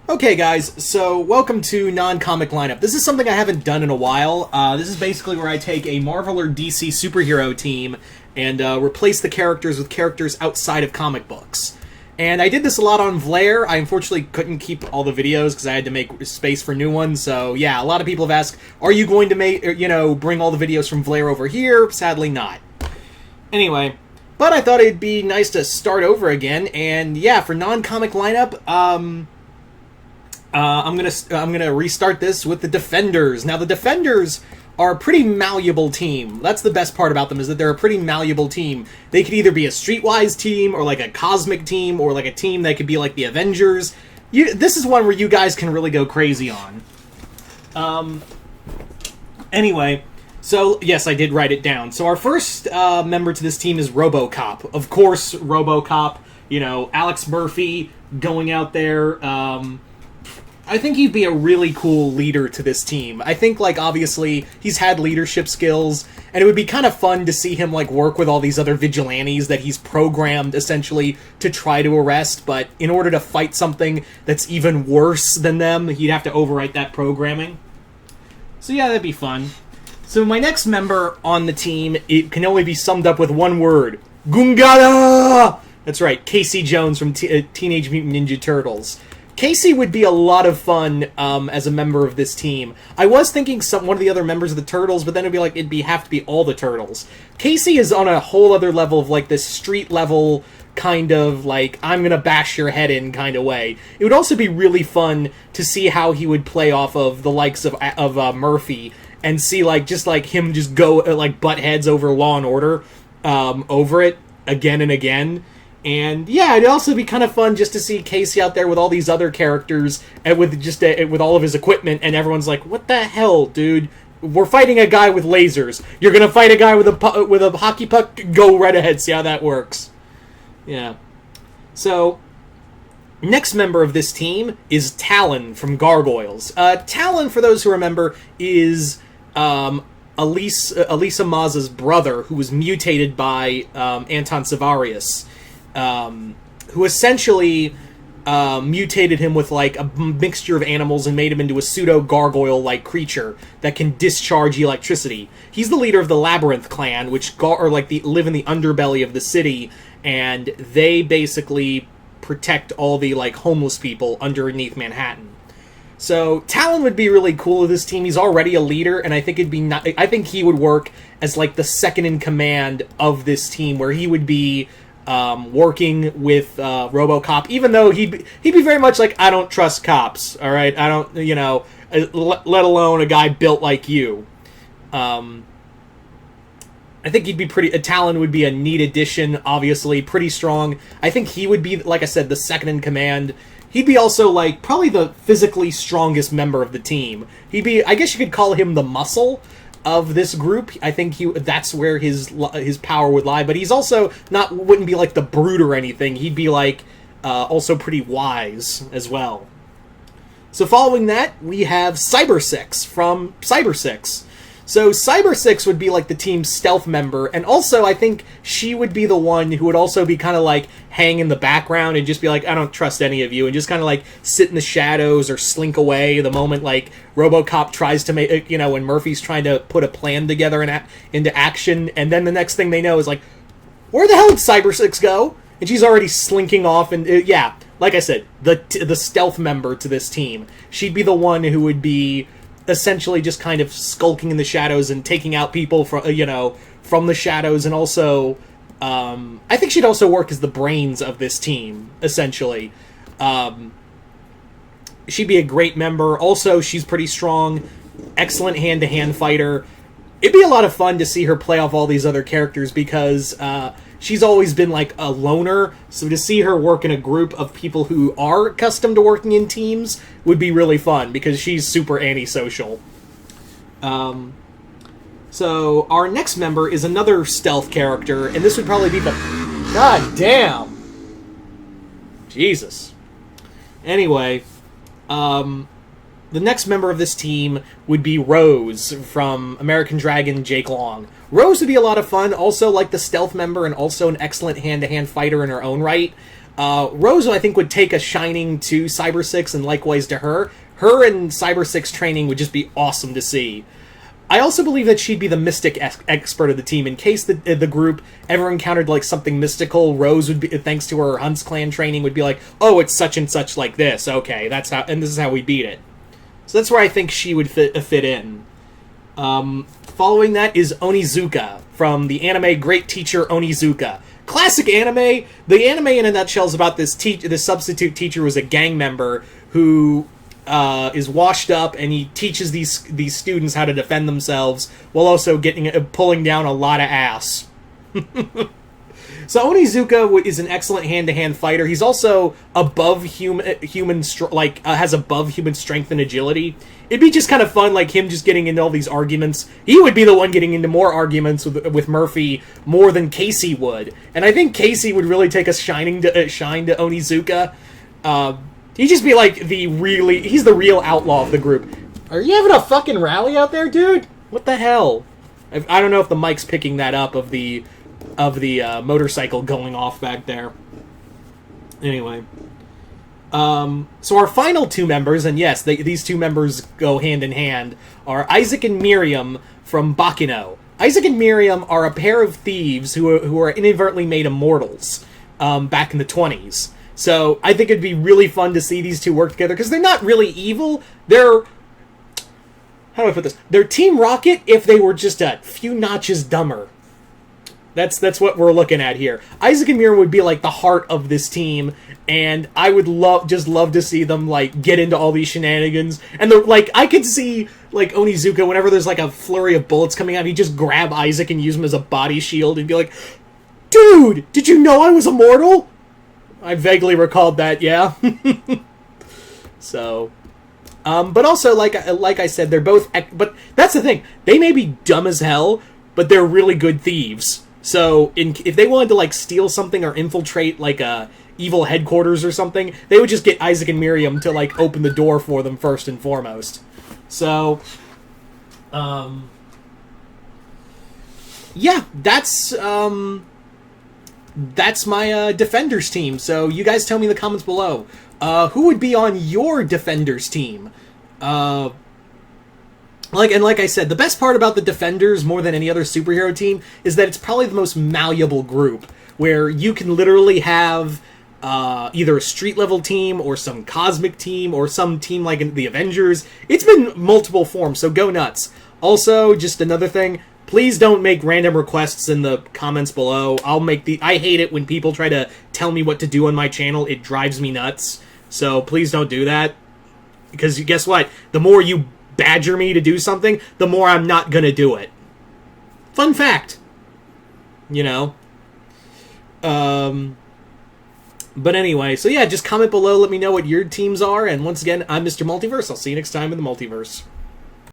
Okay, guys, so welcome to Non-Comic Lineup. This is something I haven't done in a while. This is basically where I take a Marvel or DC superhero team and replace the characters with characters outside of comic books. And I did this a lot on Vlare. I unfortunately couldn't keep all the videos because I had to make space for new ones. So yeah, a lot of people have asked, are you going to make, bring all the videos from Vlare over here? Sadly not. Anyway, but I thought it'd be nice to start over again. And yeah, for Non-Comic Lineup, I'm gonna restart this with the Defenders. Now, the Defenders are a pretty malleable team. That's the best part about them, is that they're a pretty malleable team. They could either be a streetwise team, or like a cosmic team, or like a team that could be like the Avengers. This is one where you guys can really go crazy on. Anyway, so yes, I did write it down. So our first member to this team is Robocop. Of course, Robocop. Alex Murphy going out there. I think he'd be a really cool leader to this team. I think, obviously, he's had leadership skills, and it would be kind of fun to see him, work with all these other vigilantes that he's programmed, essentially, to try to arrest, but in order to fight something that's even worse than them, he'd have to overwrite that programming. So yeah, that'd be fun. So my next member on the team, it can only be summed up with one word. Gungada! That's right, Casey Jones from Teenage Mutant Ninja Turtles. Casey would be a lot of fun as a member of this team. I was thinking one of the other members of the Turtles, but then it'd have to be all the Turtles. Casey is on a whole other level of this street level kind of I'm gonna bash your head in kind of way. It would also be really fun to see how he would play off of the likes of Murphy and see him just go butt heads over Law and Order over it again and again. And yeah, it'd also be kind of fun just to see Casey out there with all these other characters and with all of his equipment, and everyone's like, "What the hell, dude? We're fighting a guy with lasers. You're gonna fight a guy with a hockey puck? Go right ahead, see how that works." Yeah. So, next member of this team is Talon from Gargoyles. Talon, for those who remember, is Elisa Maz's brother, who was mutated by Anton Savarius. Who essentially mutated him with a mixture of animals and made him into a pseudo-gargoyle-like creature that can discharge electricity. He's the leader of the Labyrinth clan, which live in the underbelly of the city, and they basically protect all the homeless people underneath Manhattan. So Talon would be really cool with this team. He's already a leader, and I think I think he would work as the second in command of this team, where he would be working with Robocop, even though he'd be very much I don't trust cops, alright? I don't, let alone a guy built like you. I think he'd be Talon would be a neat addition, obviously, pretty strong. I think he would be, like I said, the second in command. He'd be also, probably the physically strongest member of the team. He'd be, I guess you could call him the muscle of this group. I think that's where his power would lie, but he's also wouldn't be the brute or anything. He'd be also pretty wise as well. So following that, we have Cyber Six from Cyber Six. So Cyber Six would be the team's stealth member, and also I think she would be the one who would also be kind of hang in the background and just be I don't trust any of you, and just kind of sit in the shadows or slink away the moment Robocop tries to make, when Murphy's trying to put a plan together and into action, and then the next thing they know is where the hell did Cyber Six go? And she's already slinking off, and yeah, like I said, the stealth member to this team. She'd be the one who would be essentially just kind of skulking in the shadows and taking out people from the shadows, and also I think she'd also work as the brains of this team, essentially. She'd be a great member. Also, she's pretty strong, excellent hand-to-hand fighter. It'd be a lot of fun to see her play off all these other characters, because she's always been a loner, so to see her work in a group of people who are accustomed to working in teams would be really fun, because she's super antisocial. So our next member is another stealth character, and this would probably be the... God damn! Jesus. Anyway, the next member of this team would be Rose from American Dragon Jake Long. Rose would be a lot of fun, also the stealth member and also an excellent hand-to-hand fighter in her own right. Rose, I think, would take a shining to Cyber 6, and likewise to her. Her and Cyber 6 training would just be awesome to see. I also believe that she'd be the mystic expert of the team. In case the group ever encountered like something mystical, Rose would be, thanks to her Hunts Clan training, would be like, oh, it's such and such like this. Okay, that's how, and this is how we beat it. So that's where I think she would fit in. Following that is Onizuka from the anime Great Teacher Onizuka. Classic anime. The anime in a nutshell is about this substitute teacher who is a gang member who is washed up, and he teaches these students how to defend themselves while also pulling down a lot of ass. So Onizuka is an excellent hand-to-hand fighter. He's also above has above human strength and agility. It'd be just kind of fun, like him just getting into all these arguments. He would be the one getting into more arguments with Murphy more than Casey would, and I think Casey would really take a shine to Onizuka. He'd just be like he's the real outlaw of the group. Are you having a fucking rally out there, dude? What the hell? I don't know if the mic's picking that up of the motorcycle going off back there. Anyway. So our final two members, and yes, these two members go hand in hand, are Isaac and Miriam from Bakino. Isaac and Miriam are a pair of thieves who are inadvertently made immortals back in the 20s. So I think it'd be really fun to see these two work together, because they're not really evil. They're... how do I put this? They're Team Rocket if they were just a few notches dumber. That's what we're looking at here. Isaac and Miriam would be like the heart of this team, and I would love to see them like get into all these shenanigans. And I could see like Onizuka, whenever there's like a flurry of bullets coming out, he'd just grab Isaac and use him as a body shield and be like, "Dude, did you know I was immortal?" I vaguely recalled that, yeah. So, but also like I said, they're both. But that's the thing; they may be dumb as hell, but they're really good thieves. So, if they wanted to like steal something or infiltrate like a evil headquarters or something, they would just get Isaac and Miriam to like open the door for them first and foremost. So, yeah, that's my Defenders team. So you guys tell me in the comments below, who would be on your Defenders team? Like I said, the best part about the Defenders, more than any other superhero team, is that it's probably the most malleable group, where you can literally have either a street-level team, or some cosmic team, or some team like in the Avengers. It's been multiple forms, so go nuts. Also, just another thing, please don't make random requests in the comments below. I hate it when people try to tell me what to do on my channel. It drives me nuts. So please don't do that. Because guess what? The more you badger me to do something, the more I'm not gonna do it. Fun fact. You know. But anyway, so yeah, just comment below, let me know what your teams are, and once again, I'm Mr. Multiverse. I'll see you next time in the Multiverse.